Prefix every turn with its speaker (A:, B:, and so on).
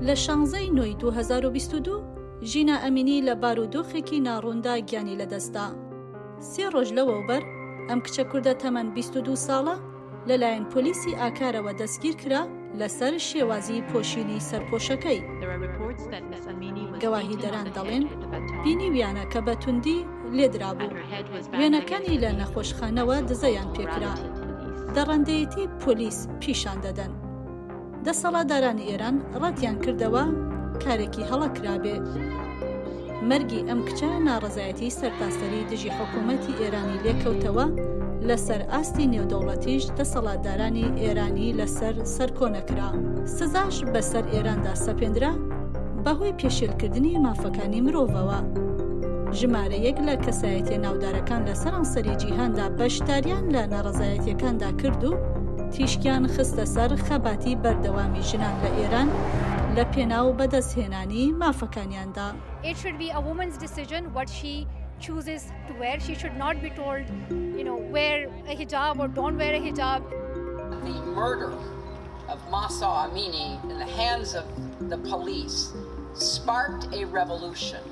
A: لە 16 نۆی 2022 ژینا ئەمینی لە بارودۆخێکی ناڕووندا گیانی لەدەستدا. 3 ڕۆژ لەوەوبەر ئەم کچە کوردە تەمەن 22 ساڵە لەلایەن پۆلیسی ئاکارەوە دەستگیر کرا لەسەر شێوازی پۆشینی سەرپۆشەکەی. گەواهی دەران دەڵێن بینی ویانە کە بەتوندی لێدرابوو. وێنەکانی لە نەخۆشخانەوە دزەیان پێکرا. دەڕەندەیەتی پۆلیس پیشان دەدەن. دەسەڵاتدارانی ئێران ڕەتیان کردەوە کارێکی هەڵەکرابێ. مەرگی ئەم کچە ناڕەزایەتی سەرتاسەری دژی حکوومەتی ئێرانی لێکەوتەوە لەسەر ئاستی نێودەوڵەتیش دەسەڵاتدارانی ئێرانی لەسەر سەرکۆنەکرا. سزاش بەسەر ئێراندا سەپێندرا بەهۆی پێشێلکردنی مافەکانی مرۆڤەوە. ژمارە یەک لە کەسایەتیە ناودارەکان لە سەرانسەری جیهاندا بەشداریان لە ناڕەزایەتیەکاندا کرد و تیشکیان خستە سەر خەباتی بەردەوامی ژنان لە ئێران لە پێناو بەدەستهێنانی مافەکانیاندا.
B: It should be a woman's decision what she chooses to wear. She should not be told, wear a hijab or don't wear a hijab.
C: The murder of Mahsa Amini in the hands of the police sparked a revolution